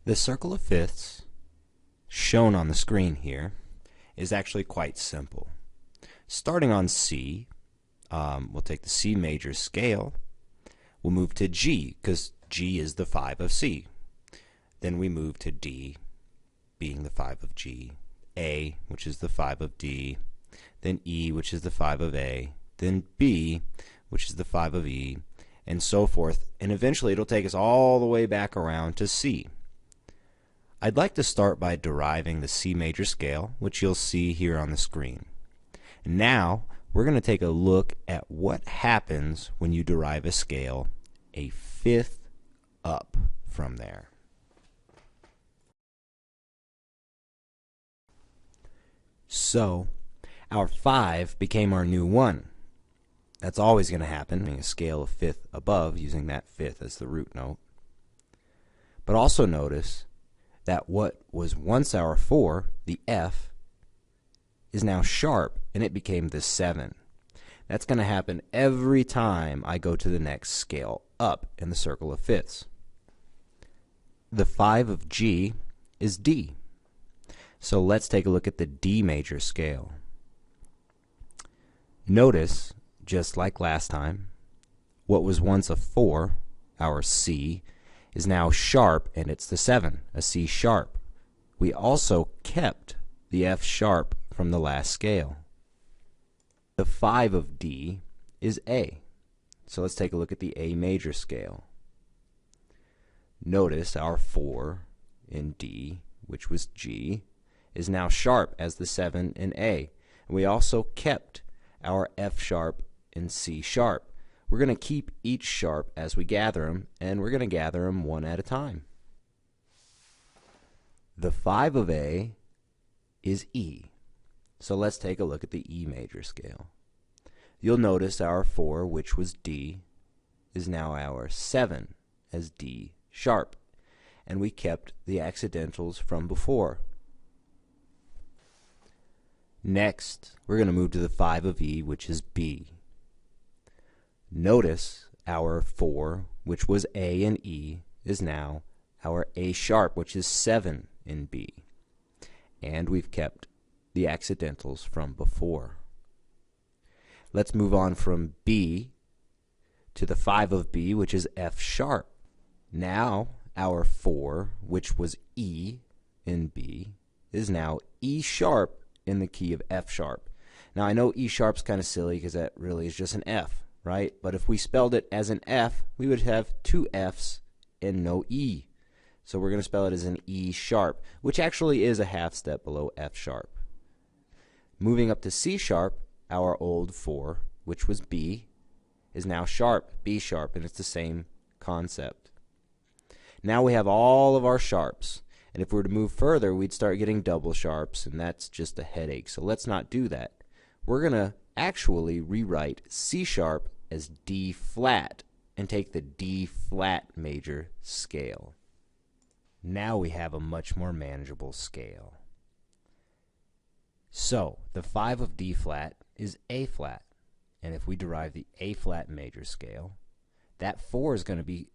The circle of fifths shown on the screen here is actually quite simple. Starting on C, we'll take the C major scale. We'll move to G, because G is the 5 of C. Then we move to D, being the 5 of G, A, which is the 5 of D, then E, which is the 5 of A, then B, which is the 5 of E, and so forth. And eventually it'll take us all the way back around to C. I'd like to start by deriving the C major scale, which you'll see here on the screen. Now, we're going to take a look at what happens when you derive a scale a fifth up from there. So, our 5 became our new 1. That's always going to happen, a scale of fifth above, using that fifth as the root note. But also notice that what was once our 4, the F, is now sharp, and it became the 7. That's going to happen every time I go to the next scale up in the circle of fifths. The 5 of G is D. So let's take a look at the D major scale. Notice, just like last time, what was once a 4, our C, is now sharp, and it's the 7, a C sharp. We also kept the F sharp from the last scale. The 5 of D is A. So let's take a look at the A major scale. Notice our 4 in D, which was G, is now sharp as the 7 in A. And we also kept our F sharp in C sharp. We're going to keep each sharp as we gather them, and we're going to gather them one at a time. The 5 of A is E. So let's take a look at the E major scale. You'll notice our 4, which was D, is now our 7 as D sharp, and we kept the accidentals from before. Next, we're going to move to the 5 of E, which is B. Notice our 4, which was A in E, is now our A sharp, which is 7 in B. And we've kept the accidentals from before. Let's move on from B to the 5 of B, which is F sharp. Now our 4, which was E in B, is now E sharp in the key of F sharp. Now I know E sharp's kind of silly because that really is just an F, right? But if we spelled it as an F, we would have 2 F's and no E. So we're going to spell it as an E sharp, which actually is a half step below F sharp. Moving up to C sharp, our old 4, which was B, is now sharp, B sharp, and it's the same concept. Now we have all of our sharps, and if we were to move further, we'd start getting double sharps, and that's just a headache, so let's not do that. We're going to actually rewrite C sharp as D flat and take the D flat major scale. Now we have a much more manageable scale. So, the 5 of D flat is A flat, and if we derive the A flat major scale, that 4 is going to be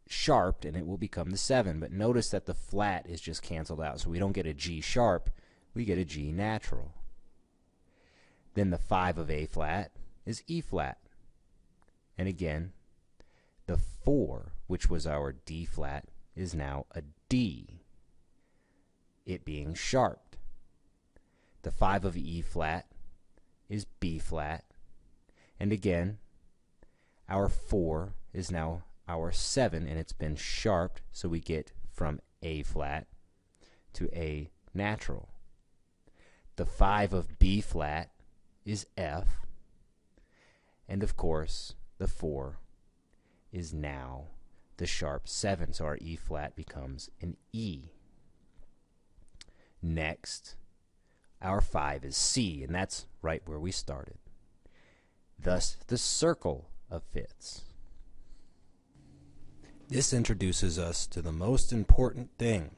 sharped and it will become the 7, but notice that the flat is just canceled out, so we don't get a G sharp, we get a G natural. Then the 5 of A flat is E flat, and again, the 4, which was our D flat, is now a D, it being sharped. The 5 of E flat is B flat, and again, our 4 is now our 7, and it's been sharped, so we get from A flat to A natural. The 5 of B flat is F, and of course, the 4 is now the sharp 7, so our E flat becomes an E. Next, our 5 is C, and that's right where we started. Thus, the circle of fifths. This introduces us to the most important thing,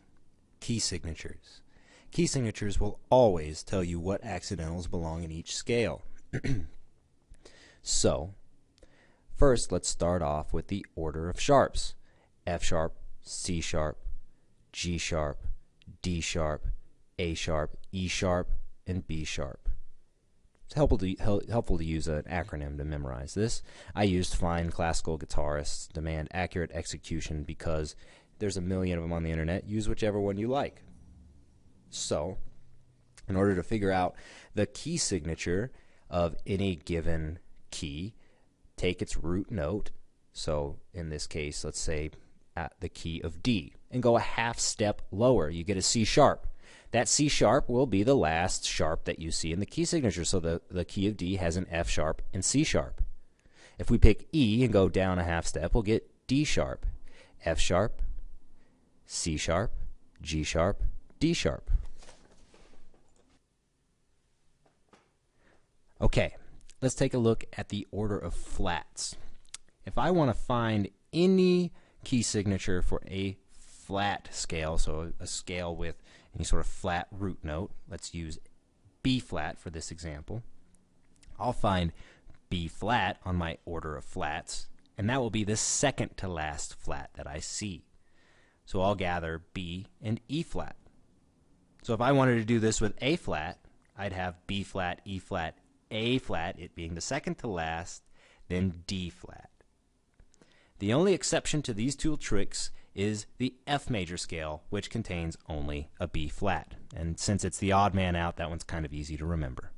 key signatures. Key signatures will always tell you what accidentals belong in each scale. So, first let's start off with the order of sharps. F sharp, C sharp, G sharp, D sharp, A sharp, E sharp, and B sharp. It's helpful to use an acronym to memorize this. I used fine classical guitarists demand accurate execution because there's a million of them on the internet. Use whichever one you like. So, in order to figure out the key signature of any given key, take its root note. So, in this case, let's say at the key of D, and go a half step lower. You get a C sharp. That C sharp will be the last sharp that you see in the key signature. So the key of D has an F sharp and C sharp. If we pick E and go down a half step, we'll get D sharp, F sharp, C sharp, G sharp, D sharp. Okay, let's take a look at the order of flats. If I want to find any key signature for a flat scale, so a scale with any sort of flat root note, let's use B flat for this example. I'll find B flat on my order of flats, and that will be the second to last flat that I see. So I'll gather B and E flat. So if I wanted to do this with A flat, I'd have B flat, E flat, A flat, it being the second to last, then D flat. The only exception to these two tricks is the F major scale, which contains only a B flat. And since it's the odd man out, that one's kind of easy to remember.